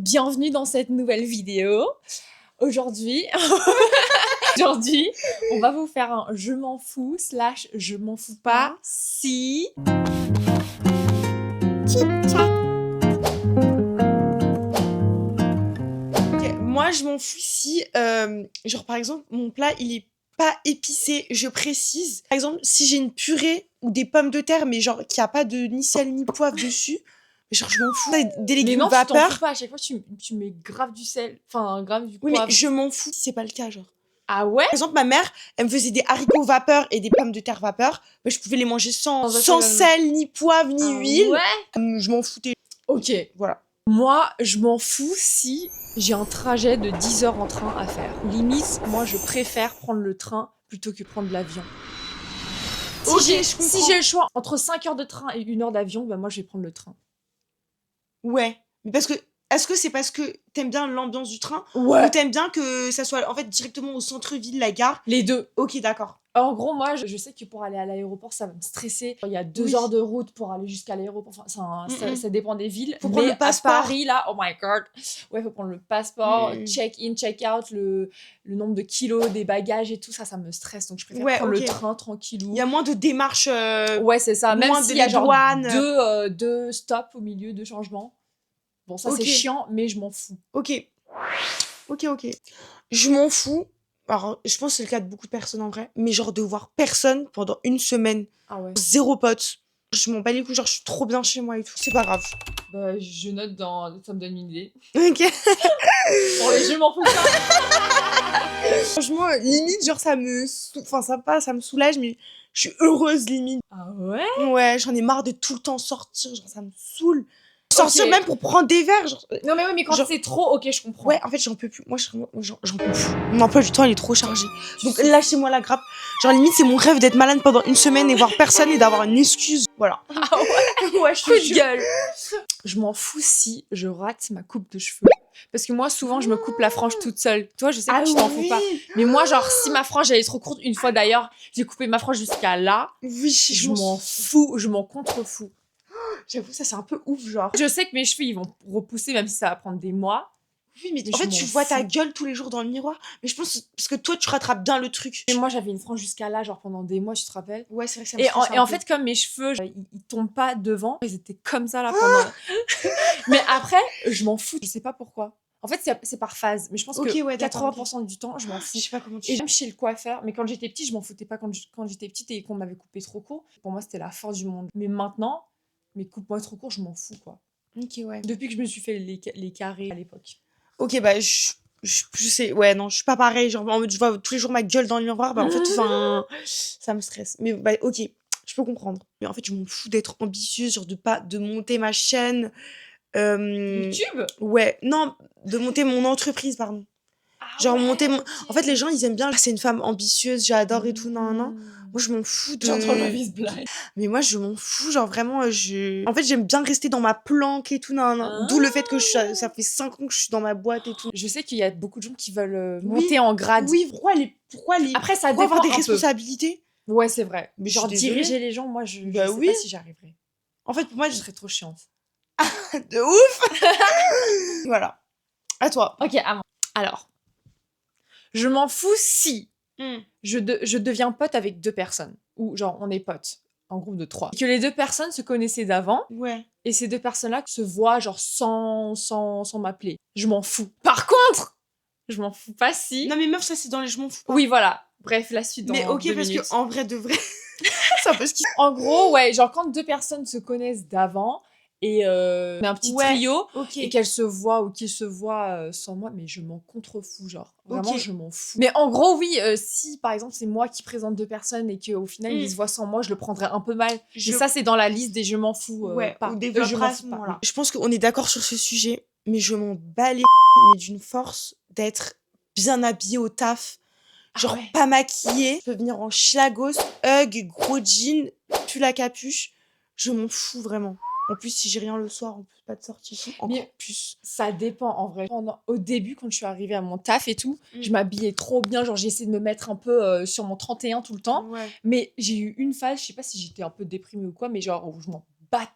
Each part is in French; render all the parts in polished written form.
Bienvenue dans cette nouvelle vidéo. Aujourd'hui, on va vous faire un je m'en fous / je m'en fous pas si... Okay, moi, je m'en fous si, genre, par exemple, mon plat, il est pas épicé. Je précise. Par exemple, si j'ai une purée ou des pommes de terre, mais genre, qu'il n'y a pas de ni sel ni poivre dessus, genre, je m'en fous. Des Mais légumes non, tu t'en fous vapeur. pas. À chaque fois, tu mets grave du sel, enfin, grave du Oui, poivre. mais je m'en fous si c'est pas le cas, genre. Ah ouais? Par exemple, ma mère, elle me faisait des haricots vapeur et des pommes de terre vapeur. Mais je pouvais les manger sans sel, ni poivre, ni huile. Ouais? Je m'en foutais. Ok. Voilà. Moi, je m'en fous si j'ai un trajet de 10 heures en train à faire. Limite, moi, je préfère prendre le train plutôt que prendre l'avion. Si j'ai le choix entre 5 heures de train et 1 heure d'avion, bah moi, je vais prendre le train. Ouais. Mais parce que, est-ce que c'est parce que t'aimes bien l'ambiance du train Ouais. ou t'aimes bien que ça soit en fait directement au centre-ville, la gare? Les deux. Ok, d'accord. En gros, moi, je sais que pour aller à l'aéroport, ça va me stresser. Il y a 2 heures de route pour aller jusqu'à l'aéroport. Enfin, ça dépend des villes. Faut prendre le passeport. À Paris, là, oh my god. Ouais, faut prendre le passeport, check-in, check-out, le nombre de kilos des bagages et tout ça, ça me stresse. Donc, je préfère prendre le train tranquillou. Il y a moins de démarches. Ouais, c'est ça. Même s'il y a genre douanes. deux stops au milieu, 2 changements. Bon, ça, c'est chiant, mais je m'en fous. Ok. Je m'en fous. Alors, je pense que c'est le cas de beaucoup de personnes en vrai. Mais genre de voir personne pendant 1 semaine. Ah ouais. 0 pote. Je m'en bats les couilles. Genre, je suis trop bien chez moi et tout. C'est pas grave. Bah, je note dans... Ça me donne une idée. Ok. Pour les je m'en fous pas. Franchement, limite, genre, ça me soulage, mais je suis heureuse, limite. Ah ouais? Ouais, j'en ai marre de tout le temps sortir, genre, ça me saoule. Sortir même pour prendre des verres, genre... Non mais oui, mais quand c'est trop, ok, je comprends. Ouais, en fait, j'en peux plus. Moi, j'en peux plus. Mon emploi du temps, il est trop chargé. Donc, lâchez-moi la grappe. Genre, limite, c'est mon rêve d'être malade pendant 1 semaine et voir personne et d'avoir une excuse. Voilà. Ah ouais? Ouais, je Coup suis de gueule. Je m'en fous si je rate ma coupe de cheveux. Parce que moi, souvent, je me coupe la frange toute seule. Toi, je sais que tu t'en fous pas. Mais moi, genre, si ma frange, elle est trop courte, une fois d'ailleurs, j'ai coupé ma frange jusqu'à là. Oui, je m'en fous, je m'en contrefous. J'avoue, ça, c'est un peu ouf, genre. Je sais que mes cheveux, ils vont repousser, même si ça va prendre des mois. Oui, mais en fait, tu vois ta gueule tous les jours dans le miroir. Mais je pense parce que toi, tu rattrapes bien le truc. Et moi, j'avais une frange jusqu'à là, genre pendant des mois, tu te rappelles? Ouais, c'est vrai que ça me stresse un et en peu. fait, comme mes cheveux, ils tombent pas devant, ils étaient comme ça là pendant... Mais après, je m'en fous, je sais pas pourquoi. En fait, c'est par phase. Mais je pense que 80% du temps, je m'en fous. Je sais pas comment tu... Et même chez le coiffeur, mais quand j'étais petite, je m'en foutais pas quand j'étais petite et qu'on m'avait coupé trop court. Pour moi, c'était la fin du monde. Mais maintenant, mais coupe-moi trop court, je m'en fous, quoi. Ok, ouais. Depuis que je me suis fait les carrés à l'époque. Ok, bah, je sais, ouais, non, je suis pas pareil. Genre, en mode, je vois tous les jours ma gueule dans le miroir. Bah, en fait, ça me stresse. Mais, bah, ok, je peux comprendre. Mais en fait, je m'en fous d'être ambitieuse, genre de monter ma chaîne. YouTube? Ouais, non, de monter mon entreprise, pardon. Genre monter mon... En fait, les gens, ils aiment bien. C'est une femme ambitieuse, j'adore et tout, non. Moi, je m'en fous de... J'entends ma vie se blague. Mais moi, je m'en fous, genre vraiment, En fait, j'aime bien rester dans ma planque et tout, non. D'où le fait que ça fait 5 ans que je suis dans ma boîte et tout. Je sais qu'il y a beaucoup de gens qui veulent monter en grade. Oui, pourquoi les... Après, ça dépend avoir des un responsabilités. Ouais, c'est vrai. Mais genre, diriger les gens, moi, je sais pas si j'arriverais. En fait, pour moi, je serais trop chiante. De ouf. Voilà. À toi. Ok, à moi. Alors, je m'en fous si je deviens pote avec 2 personnes. Ou genre, on est potes, en groupe de 3. Et que les 2 personnes se connaissaient d'avant. Ouais. Et ces 2 personnes-là se voient genre sans m'appeler. Je m'en fous. Par contre, je m'en fous pas si... Non mais meuf, ça c'est dans les je m'en fous pas. Oui, voilà. Bref, la suite dans 2 minutes. Mais ok, parce que en vrai de vrai... ça peut se... En gros, ouais, genre quand 2 personnes se connaissent d'avant... Et on est un petit trio, et qu'elle se voit ou qu'il se voit sans moi, mais je m'en contrefous, genre. Vraiment, je m'en fous. Mais en gros, oui, si par exemple c'est moi qui présente 2 personnes et qu'au final ils se voient sans moi, je le prendrais un peu mal. Et ça, c'est dans la liste des je m'en fous pas. Ou développera à ce moment-là. Je pense qu'on est d'accord sur ce sujet, mais je m'en bats les mais d'une force d'être bien habillée au taf. Genre pas maquillée. Je peux venir en schlagos, hug, gros jean, pull à capuche. Je m'en fous vraiment. En plus, si j'ai rien le soir, on peut pas de sortie. Encore plus. Ça dépend, en vrai. Au début, quand je suis arrivée à mon taf et tout, je m'habillais trop bien. Genre, j'ai essayé de me mettre un peu sur mon 31 tout le temps. Ouais. Mais j'ai eu une phase, je sais pas si j'étais un peu déprimée ou quoi, mais genre, où je m'en battais.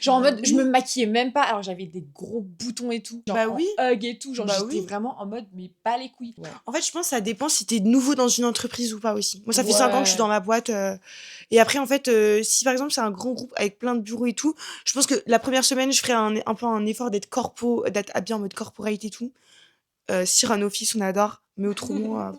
Genre en mode, je me maquillais même pas. Alors j'avais des gros boutons et tout. Genre hug et tout. Genre j'étais vraiment en mode, mais pas les couilles. Ouais. En fait, je pense que ça dépend si t'es nouveau dans une entreprise ou pas aussi. Moi, ça fait 5 ans que je suis dans ma boîte. Et après, en fait, si par exemple c'est un grand groupe avec plein de bureaux et tout, je pense que la première semaine, je ferai un peu un effort d'être habillée en mode corporate et tout. Cyrano Office, on adore. Mais autrement...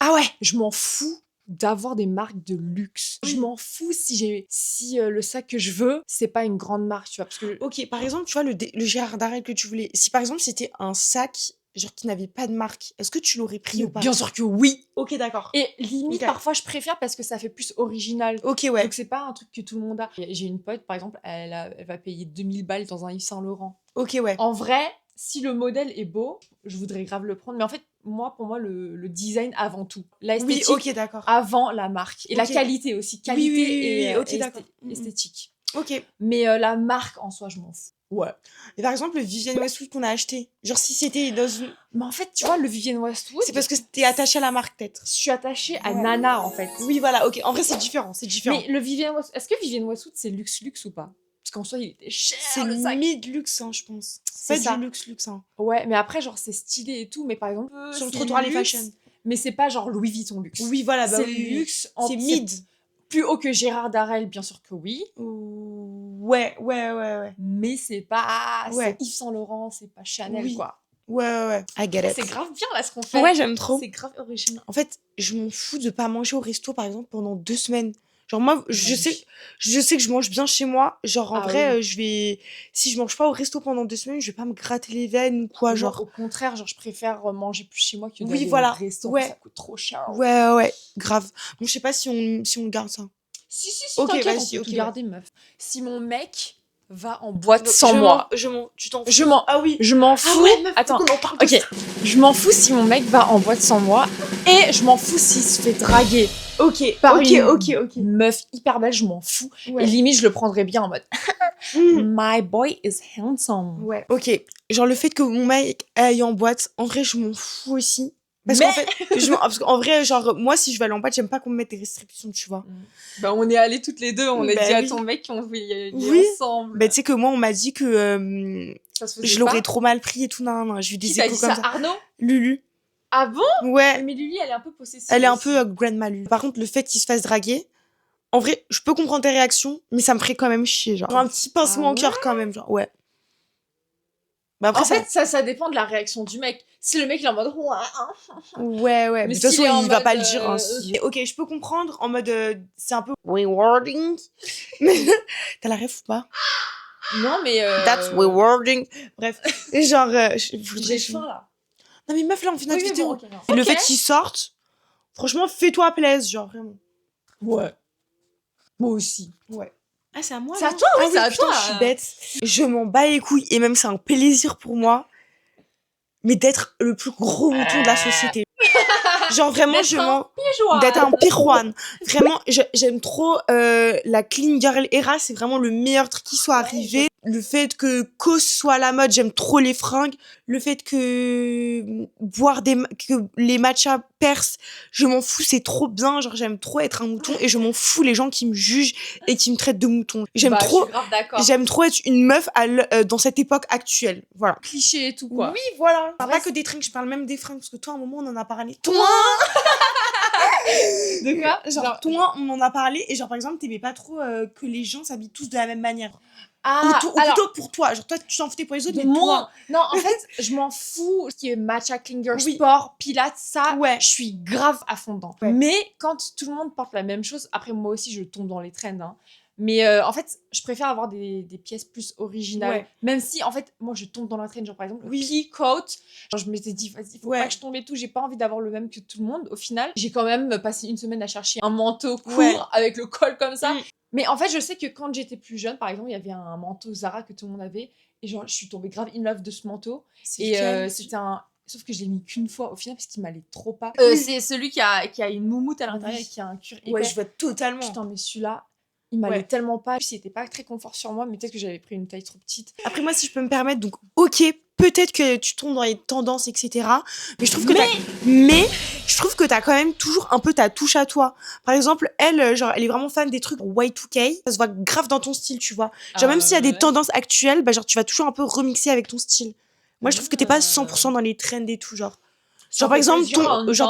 Ah ouais, je m'en fous d'avoir des marques de luxe. Je m'en fous si le sac que je veux, c'est pas une grande marque, tu vois. Parce que... Ok, par exemple, tu vois, le Gérard Darrel que tu voulais. Si par exemple c'était un sac, genre qui n'avait pas de marque, est-ce que tu l'aurais pris ou pas? Bien sûr que oui. Ok, d'accord. Et limite, parfois, je préfère parce que ça fait plus original. Ok, ouais. Donc, c'est pas un truc que tout le monde a. J'ai une pote, par exemple, elle va payer 2000 balles dans un Yves Saint Laurent. Ok, ouais. En vrai, si le modèle est beau, je voudrais grave le prendre. Mais en fait, pour moi, le design avant tout. L'esthétique ok, d'accord. avant la marque. Et la qualité aussi. Qualité et esthétique. Ok. Mais la marque en soi, je m'en fous. Ouais. Et par exemple, le Vivienne Westwood qu'on a acheté, genre si c'était dans une... Mais en fait, tu vois, le Vivienne Westwood... C'est parce que t'es attachée à la marque, peut-être. Je suis attachée à Nana, en fait. Oui, voilà, ok. En vrai, c'est différent, Mais le Vivienne Westwood... Est-ce que Vivienne Westwood, c'est luxe ou pas? Parce qu'en soi, il était cher, c'est le sac. mid-luxe, hein, je pense. C'est pas du luxe, hein. Ouais, mais après, genre, c'est stylé et tout. Mais par exemple... Sur le trottoir, les fashion. Mais c'est pas genre Louis Vuitton luxe. Oui, voilà, c'est luxe. C'est mid. Plus haut que Gérard Darrel, bien sûr que oui. Ouais. Mais c'est pas... C'est Yves Saint Laurent, c'est pas Chanel, quoi. Ouais. I get it. C'est grave bien, là, ce qu'on fait. Ouais, j'aime trop. C'est grave original. En fait, je m'en fous de pas manger au resto, par exemple, pendant 2 semaines. Genre, moi, je sais que je mange bien chez moi. Genre, en vrai, si je mange pas au resto pendant 2 semaines, je vais pas me gratter les veines ou quoi, genre. Au contraire, genre, je préfère manger plus chez moi que d'aller au resto. Ça coûte trop cher. Ouais, grave. Bon, je sais pas si on garde ça. Si, t'inquiète, on peut tout garder, meuf. Si mon mec va en boîte sans moi... Tu t'en fous. Ah oui. Je m'en fous. Meuf, attends, ok. Je m'en fous si mon mec va en boîte sans moi. Et je m'en fous s'il se fait draguer. Par une meuf hyper belle, je m'en fous. Ouais. Et limite, je le prendrais bien en mode My boy is handsome. Ouais. Ok. Genre, le fait que mon mec aille en boîte, en vrai, je m'en fous aussi. Parce qu'en vrai, genre, moi, si je vais aller en boîte, j'aime pas qu'on me mette des restrictions, tu vois. Bah, on est allés toutes les deux, on a dit à ton mec qu'on voulait y aller ensemble. Bah, tu sais que moi, on m'a dit que je l'aurais trop mal pris et tout. Non. J'ai eu des échos comme ça. Arnaud? Lulu. Ah bon? Ouais. Mais Lulu, elle est un peu possessive. Elle est un peu grandma Lulu. Par contre, le fait qu'il se fasse draguer, en vrai, je peux comprendre tes réactions, mais ça me ferait quand même chier, genre. Un petit pincement au cœur quand même, genre, ouais. Bah après, en fait, ça dépend de la réaction du mec. Si le mec il est en mode ouais. Mais de toute façon, il va pas le dire. Hein, ok, je peux comprendre en mode c'est un peu rewarding. T'as la ref ou pas? Non, mais that's rewarding. Bref, genre j'ai faim là. Non mais meuf, là on fait notre vidéo. Et le fait qu'il sorte, franchement, fais-toi plaisir, genre vraiment. Ouais. Moi aussi. Ouais. Ah, c'est à moi? C'est à toi, oui, c'est à toi. Je suis bête. Je m'en bats les couilles. Et même, c'est un plaisir pour moi. Mais d'être le plus gros mouton de la société. Genre, vraiment, d'être un pirouane. Vraiment, j'aime trop la clean girl era. C'est vraiment le meilleur truc qui soit arrivé. Le fait que COS soit à la mode, j'aime trop les fringues. Le fait que que les matchas percent, je m'en fous, c'est trop bien. Genre, j'aime trop être un mouton et je m'en fous les gens qui me jugent et qui me traitent de mouton. J'aime trop être une meuf dans cette époque actuelle. Voilà. Cliché et tout, quoi. Oui, voilà. Je parle pas que des fringues, je parle même des fringues parce que toi, à un moment, on en a parlé. Toi De quoi? Genre, toi, on en a parlé et genre, par exemple, t'aimais pas trop que les gens s'habillent tous de la même manière. Ou plutôt pour toi, genre toi tu t'en foutais pour les autres, mais toi... Non, en fait, je m'en fous. Ce qui est matcha, clinger, sport, pilates, ça, je suis grave à fond dedans. Mais quand tout le monde porte la même chose, après moi aussi je tombe dans les trends, hein. Mais en fait, je préfère avoir des pièces plus originales. Même si, en fait, moi je tombe dans la trend, genre par exemple, le pea coat. Genre je m'étais dit, vas-y, faut pas que je tombe et tout, j'ai pas envie d'avoir le même que tout le monde. Au final, j'ai quand même passé une semaine à chercher un manteau court avec le col comme ça. Mais en fait, je sais que quand j'étais plus jeune, par exemple, il y avait un manteau Zara que tout le monde avait. Et genre, je suis tombée grave in love de ce manteau. Et c'était un... Sauf que je l'ai mis qu'une fois au final parce qu'il m'allait trop pas. C'est celui qui a une moumoute à l'intérieur et qui a un cuir épais. Ouais, je vois totalement. Putain, mais celui-là, il m'allait tellement pas. Il était pas très confort sur moi, mais peut-être que j'avais pris une taille trop petite. Après, moi, si je peux me permettre, donc, ok, peut-être que tu tombes dans les tendances, etc. Mais je trouve que je trouve que t'as quand même toujours un peu ta touche à toi. Par exemple, elle, genre, elle est vraiment fan des trucs Y2K. Ça se voit grave dans ton style, tu vois. Genre, même s'il y a des tendances actuelles, bah, genre, tu vas toujours un peu remixer avec ton style. Moi, je trouve que t'es pas 100% dans les trends et tout, genre. Genre, par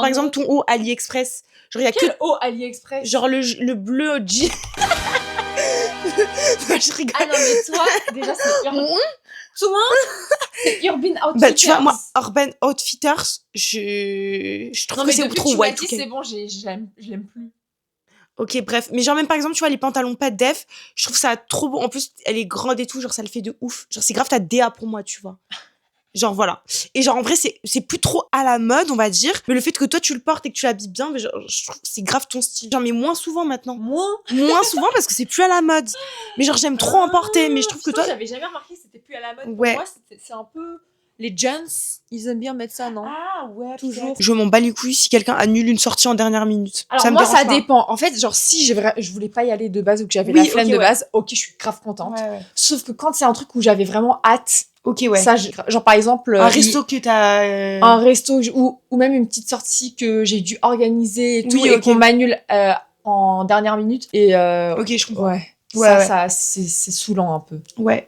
exemple, ton haut AliExpress. Genre, il y a Quel haut AliExpress? Genre, le bleu jean. Je rigole. Ah non, mais toi, déjà, c'est Urban. Toi, c'est Urban Outfitters. Bah, tu vois, moi, Urban Outfitters, je trouve que c'est trop Y2K. Y2K. C'est bon, je l'aime plus. Ok, bref. Mais genre, même par exemple, tu vois, les pantalons pas def, je trouve ça trop beau. En plus, elle est grande et tout, genre, ça le fait de ouf. Genre, c'est grave ta DA pour moi, tu vois. Genre, voilà. Et genre, en vrai, c'est plus trop à la mode, on va dire. Mais le fait que toi, tu le portes et que tu l'habilles bien, mais genre, je trouve que c'est grave ton style. Genre, mais moins souvent maintenant. Moins souvent parce que c'est plus à la mode. Mais genre, j'aime trop en porter. Mais je trouve que toi. J'avais jamais remarqué que c'était plus à la mode. Ouais. Pour moi, c'est un peu. Les gens, ils aiment bien mettre ça, non? Ah ouais, toujours. Je m'en bats les couilles si quelqu'un annule une sortie en dernière minute. Alors ça moi, me dérange ça pas. Dépend. En fait, genre, si je voulais pas y aller de base ou que j'avais la flemme de base, ok, je suis grave contente. Ouais. Sauf que quand c'est un truc où j'avais vraiment hâte, ok, ouais. Ça, genre par exemple... un resto que t'as... Un resto ou même une petite sortie que j'ai dû organiser et tout, et qu'on m'annule en dernière minute. Et ok, je comprends. Ouais. Ça, c'est saoulant un peu. Ouais.